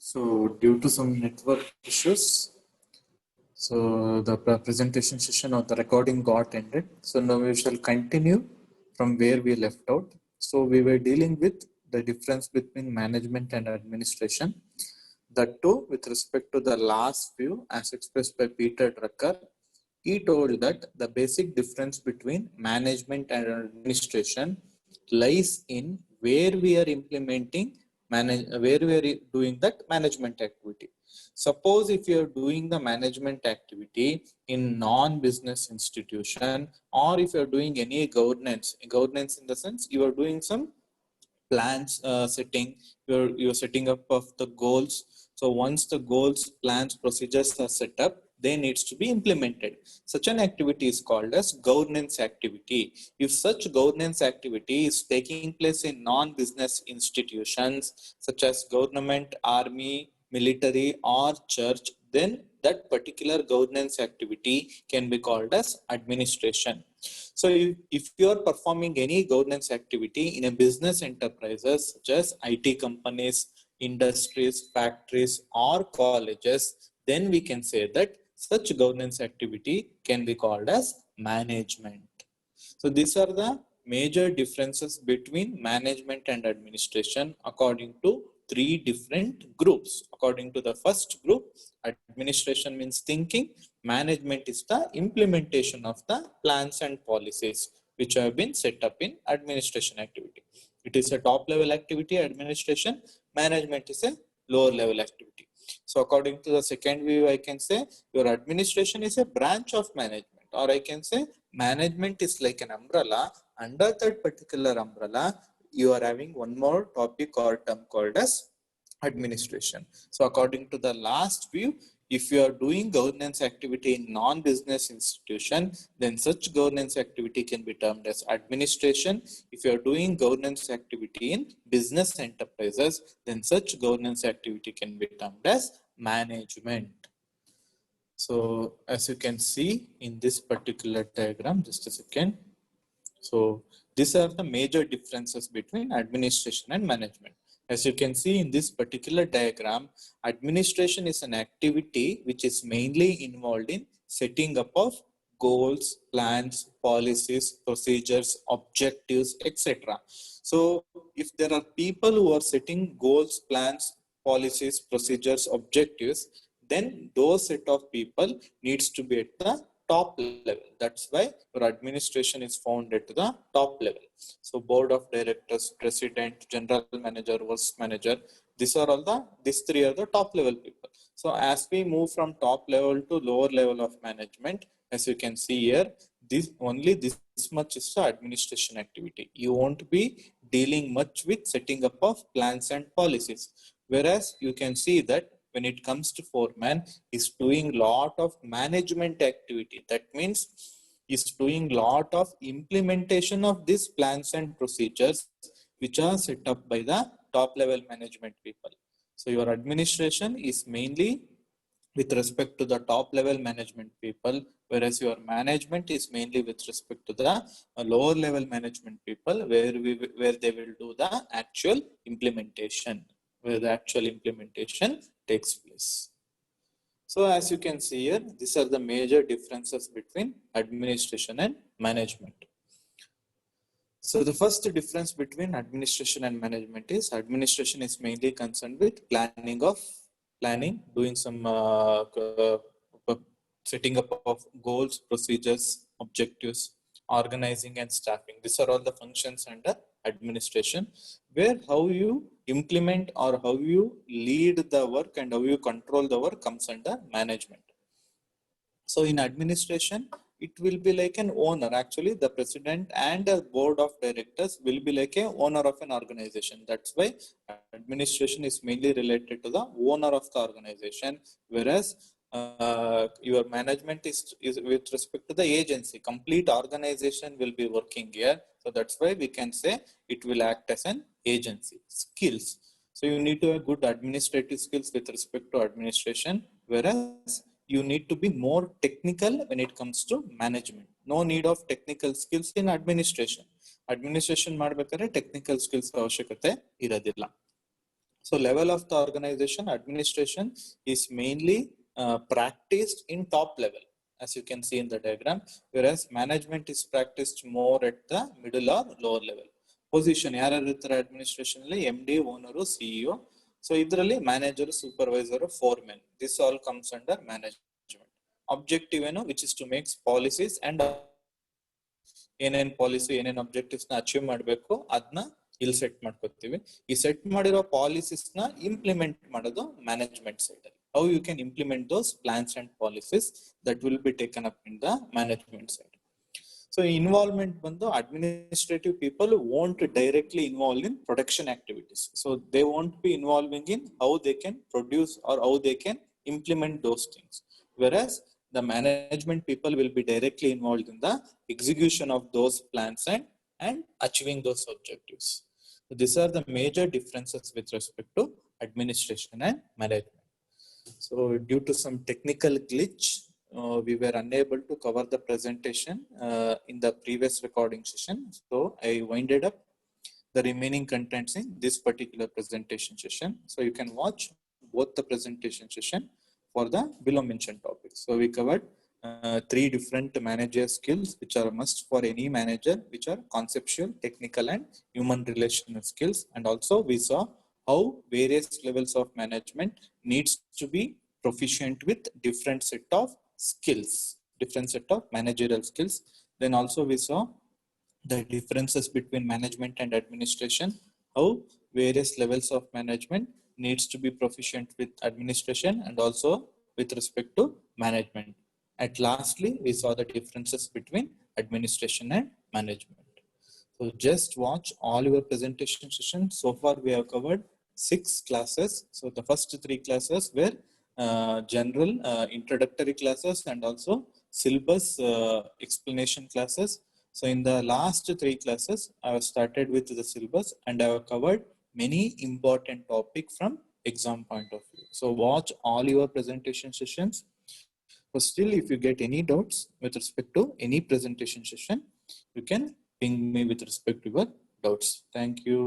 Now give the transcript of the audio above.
So due to some network issues, so the presentation session or the recording got ended. So now we shall continue from where we left out. So we were dealing with the difference between management and administration. That too with respect to the last view as expressed by Peter Drucker. He told that the basic difference between management and administration lies in where we are implementing where we are doing that management activity. Suppose if you are doing the management activity in non-business institution, or if you are doing any governance in the sense you are doing some plans setting, you're setting up of the goals. So once the goals, plans, procedures are set up, they needs to be implemented. Such an activity is called as governance activity. If such governance activity is taking place in non-business institutions such as government, army, military or church, then that particular governance activity can be called as administration. So if you are performing any governance activity in a business enterprises such as IT companies, industries, factories or colleges, then we can say that such governance activity can be called as management. So these are the major differences between management and administration according to three different groups. According to the first group, administration means thinking, management is the implementation of the plans and policies which have been set up in administration activity. It is a top level activity, administration. Management is a lower level activity. So according to the second view, I can say your administration is a branch of management, or I can say management is like an umbrella. Under that particular umbrella, you are having one more topic or term called as administration. So according to the last view, if you are doing governance activity in non-business institution, then such governance activity can be termed as administration. If you are doing governance activity in business enterprises, then such governance activity can be termed as management. So as you can see in this particular diagram, just a second. So these are the major differences between administration and management. As you can see in this particular diagram, administration is an activity which is mainly involved in setting up of goals, plans, policies, procedures, objectives, etc. So if there are people who are setting goals, plans, policies, procedures, objectives, then those set of people needs to be at the top level. That's why your administration is found at the top level. So board of directors, president, general manager, works manager, these three are the top level people. So as we move from top level to lower level of management, as you can see here, this much is the administration activity. You won't be dealing much with setting up of plans and policies. Whereas you can see that when it comes to foreman, is doing lot of management activity. That means is doing lot of implementation of these plans and procedures which are set up by the top level management people. So your administration is mainly with respect to the top level management people, whereas your management is mainly with respect to the lower level management people, where they will do the actual implementation, where the actual implementation takes place. So as you can see here, these are the major differences between administration and management. So the first difference between administration and management is administration is mainly concerned with planning, doing some setting up of goals, procedures, objectives, organizing and staffing. These are all the functions under administration, where how you implement or how you lead the work and how you control the work comes under management. So in administration, it will be like an owner. Actually, the president and the board of directors will be like a owner of an organization. That's why administration is mainly related to the owner of the organization, whereas your management is with respect to the agency. Complete organization will be working here. So that's why we can say it will act as an agency. Skills. So you need to have good administrative skills with respect to administration, whereas you need to be more technical when it comes to management. No need of technical skills in administration. Administration ಮಾಡಬೇಕಾದ್ರೆ technical skills ಅವಶ್ಯಕತೆ ಇರೋದಿಲ್ಲ. So level of the organization, administration is mainly practiced in top level, as you can see in the diagram, whereas management is practiced more at the middle or lower level. Position, administration MD, owner, CEO. So idrally manager, supervisor, foreman. This all comes under management. Objective, which is to make policies and ಏನೇನ್ policy ಏನೇನ್ objectives ನ achieve ಮಾಡಬೇಕು ಅದನ್ನ ಇಲ್ಲಿ set ಮಾಡ್ಕೊತೀವಿ. ಈ set ಮಾಡಿರೋ policies ನ ಇಂಪ್ಲಿಮೆಂಟ್ ಮಾಡೋದು ಮ್ಯಾನೇಜ್ಮೆಂಟ್ ಸೈಡ್ ಅಲ್ಲಿ. How you can implement those plans and policies that will be taken up in the management side. So involvement ಬಂದು administrative people won't directly involve in production activities. So they won't be involving in how they can produce or how they can implement those things. Whereas the management people will be directly involved in the execution of those plans and achieving those objectives. So these are the major differences with respect to administration and management. So due to some technical glitch, we were unable to cover the presentation in the previous recording session. So I winded up the remaining contents in this particular presentation session. So you can watch both the presentation session for the below mentioned topics. So we covered 3 different manager skills which are must for any manager, which are conceptual, technical and human relational skills. And also we saw how various levels of management needs to be proficient with different set of skills, different set of managerial skills. Then also we saw the differences between management and administration, how various levels of management needs to be proficient with administration and also with respect to management. At lastly, we saw the differences between administration and management. So just watch all your presentation sessions. So far we have covered 6 classes. So the first 3 classes were general introductory classes and also syllabus explanation classes. So in the last 3 classes, I have started with the syllabus and I have covered many important topics from exam point of view. So watch all your presentation sessions. So still, if you get any doubts with respect to any presentation session, you can ping me with respect to your doubts. Thank you.